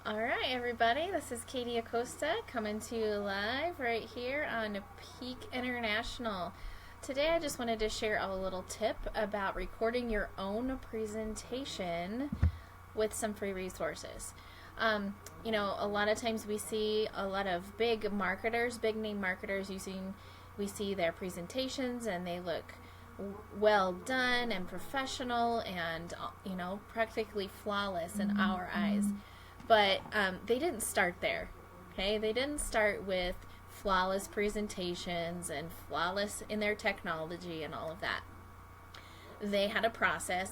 All right, everybody, this is Katie Acosta coming to you live right here on Peak International. Today I just wanted to share a little tip about recording your own presentation with some free resources. A lot of times we see a lot of big marketers, big name marketers we see their presentations and they look well done and professional and, practically flawless in our eyes. But they didn't start there, okay? They didn't start with flawless presentations and flawless in their technology and all of that. They had a process.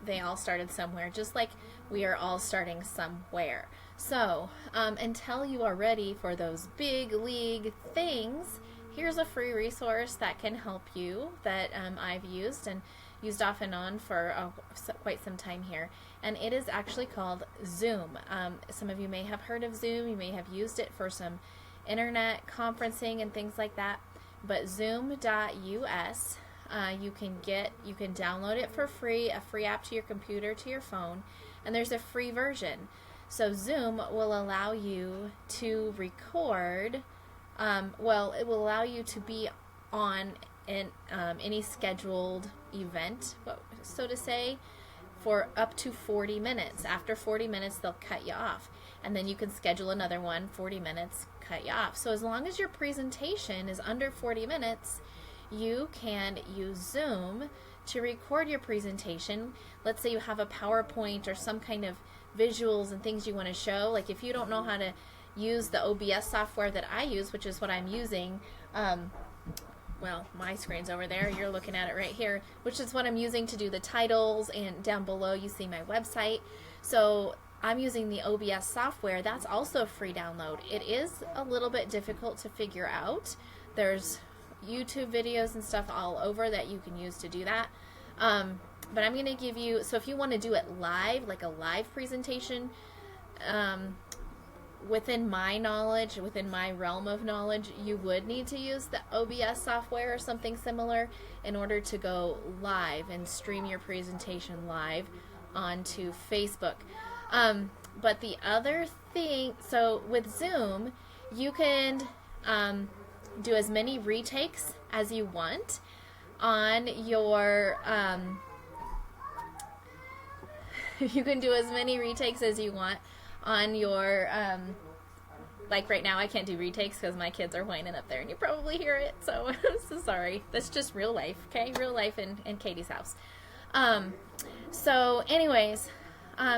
They all started somewhere, just like we are all starting somewhere. So until you are ready for those big league things, here's a free resource that can help you that I've used off and on for quite some time here. And it is actually called Zoom. Some of you may have heard of Zoom. You may have used it for some internet conferencing and things like that. But zoom.us, you can download it for free, a free app to your computer, to your phone, and there's a free version. So Zoom will allow you to record, it will allow you to be on any scheduled event, so to say, for up to 40 minutes. After 40 minutes, they'll cut you off. And then you can schedule another one, 40 minutes, cut you off. So as long as your presentation is under 40 minutes, you can use Zoom to record your presentation. Let's say you have a PowerPoint or some kind of visuals and things you want to show. Like if you don't know how to use the OBS software that I use, which is what I'm using, my screen's over there, you're looking at it right here, which is what I'm using to do the titles, and down below you see my website. So I'm using the OBS software. That's also a free download. It is a little bit difficult to figure out. There's YouTube videos and stuff all over that you can use to do that. But I'm going to give you, so if you want to do it live, like a live presentation, within my knowledge, within my realm of knowledge, you would need to use the OBS software or something similar in order to go live and stream your presentation live onto Facebook. But the other thing, so with Zoom, you can do as many retakes as you want on your, you can do as many retakes as you want on your, like right now I can't do retakes because my kids are whining up there and you probably hear it, so I'm so sorry. That's just real life, okay? Real life in Katie's house. So anyways,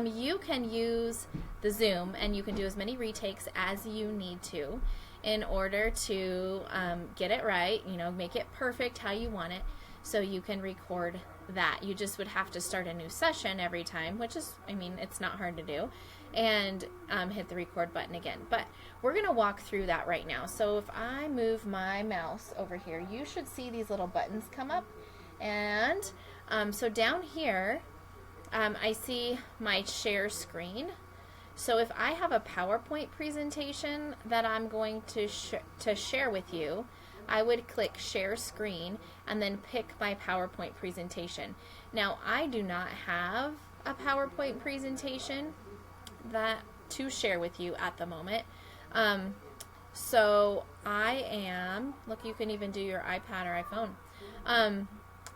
you can use the Zoom and you can do as many retakes as you need to in order to get it right, make it perfect how you want it, so you can record that. You just would have to start a new session every time, which is, it's not hard to do, and hit the record button again. But we're going to walk through that right now. So if I move my mouse over here, you should see these little buttons come up. And so down here, I see my share screen. So if I have a PowerPoint presentation that I'm going to share with you, I would click share screen and then pick my PowerPoint presentation. Now, I do not have a PowerPoint presentation that to share with you at the moment. So I am, look, you can even do your iPad or iPhone.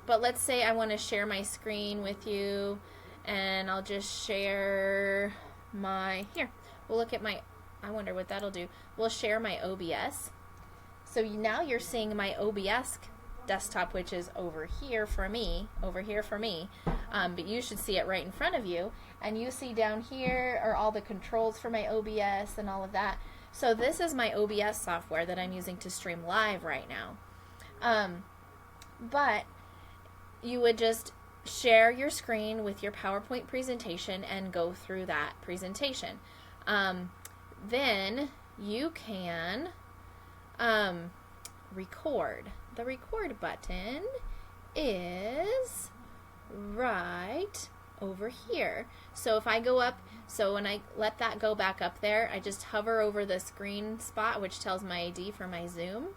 But let's say I want to share my screen with you, and I'll just share here, we'll look at I wonder what that'll do. We'll share my OBS. So now you're seeing my OBS desktop, which is over here for me, but you should see it right in front of you, and you see down here are all the controls for my OBS and all of that. So this is my OBS software that I'm using to stream live right now. But you would just share your screen with your PowerPoint presentation and go through that presentation. Then you can record. The record button is right over here. So if I go up, so when I let that go back up there, I just hover over the screen spot, which tells my ID for my Zoom.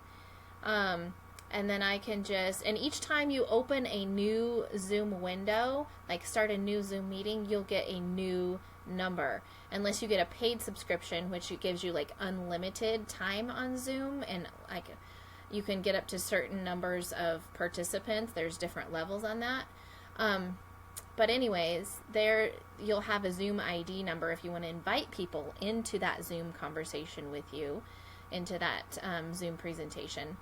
and then I can just, and each time you open a new Zoom window, like start a new Zoom meeting, you'll get a new number, unless you get a paid subscription, which it gives you like unlimited time on Zoom, and like you can get up to certain numbers of participants. There's different levels on that. But anyways, there you'll have a Zoom ID number if you want to invite people into that Zoom conversation with you, into that Zoom presentation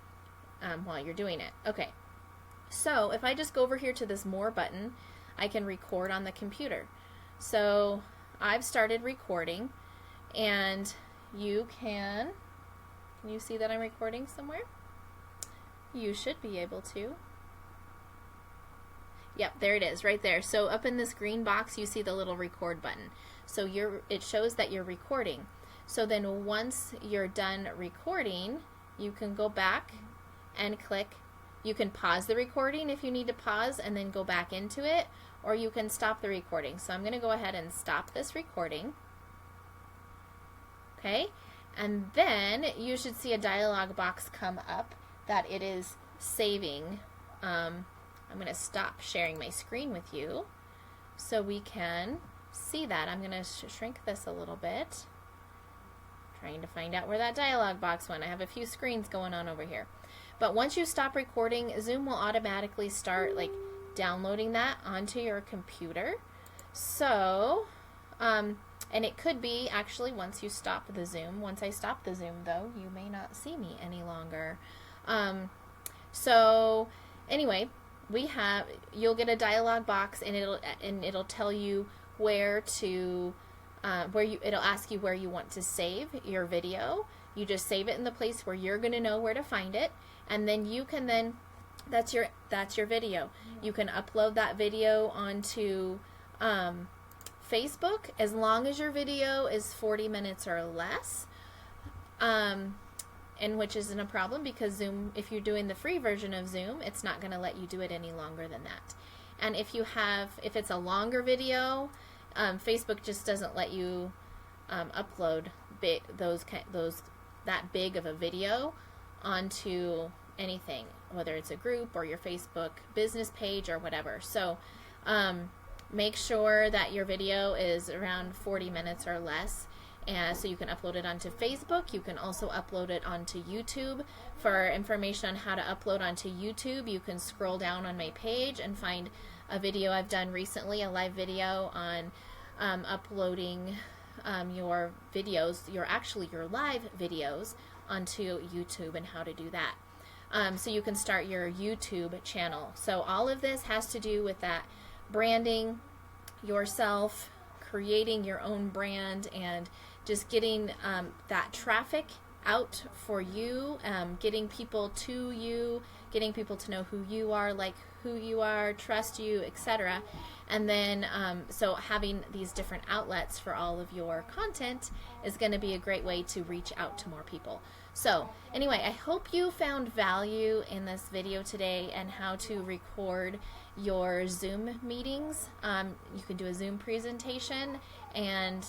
while you're doing it. Okay, so if I just go over here to this More button, I can record on the computer. So I've started recording, and you can you see that I'm recording somewhere? You should be able to. Yep, there it is, right there. So up in this green box, you see the little record button. So it shows that you're recording. So then once you're done recording, you can go back and click. You can pause the recording if you need to pause and then go back into it, or you can stop the recording. So I'm going to go ahead and stop this recording. Okay, and then you should see a dialog box come up that it is saving. I'm going to stop sharing my screen with you so we can see that. I'm going to shrink this a little bit, trying to find out where that dialog box went. I have a few screens going on over here. But once you stop recording, Zoom will automatically start like downloading that onto your computer. So, and it could be actually once you stop the Zoom. Once I stop the Zoom, though, you may not see me any longer. So anyway, you'll get a dialog box, and it'll tell you where to it'll ask you where you want to save your video. You just save it in the place where you're going to know where to find it, and then you can that's your video. You can upload that video onto Facebook as long as your video is 40 minutes or less. And which isn't a problem, because Zoom, if you're doing the free version of Zoom, it's not going to let you do it any longer than that. And if it's a longer video, Facebook just doesn't let you upload that big of a video onto anything, whether it's a group or your Facebook business page or whatever. So make sure that your video is around 40 minutes or less. And so you can upload it onto Facebook. You can also upload it onto YouTube. For information on how to upload onto YouTube, you can scroll down on my page and find a video I've done recently, a live video on uploading your videos, your live videos onto YouTube, and how to do that. So you can start your YouTube channel. So all of this has to do with that branding yourself, creating your own brand, and just getting that traffic out for you, getting people to you, getting people to know who you are, like who you are, trust you, etc. And then so having these different outlets for all of your content is going to be a great way to reach out to more people. So anyway, I hope you found value in this video today and how to record your Zoom meetings. You can do a Zoom presentation and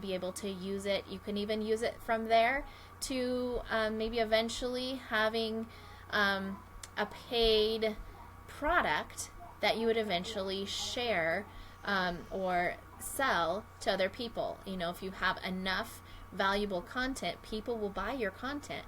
be able to use it. You can even use it from there to maybe eventually having a paid product that you would eventually share or sell to other people. You know, if you have enough valuable content, people will buy your content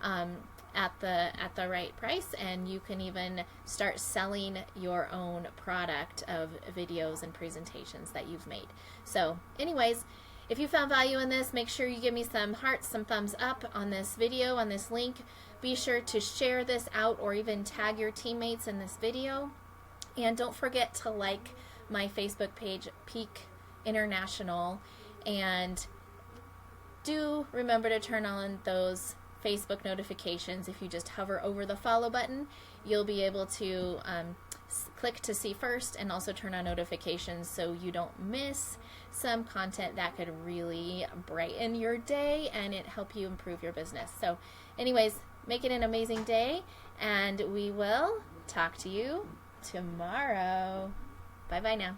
at the right price, and you can even start selling your own product of videos and presentations that you've made. So anyways, if you found value in this, make sure you give me some hearts, some thumbs up on this video, on this link. Be sure to share this out or even tag your teammates in this video. And don't forget to like my Facebook page, Peak International, and do remember to turn on those Facebook notifications. If you just hover over the follow button, you'll be able to click to see first, and also turn on notifications so you don't miss some content that could really brighten your day and it help you improve your business. So anyways, make it an amazing day, and we will talk to you tomorrow. Bye bye now.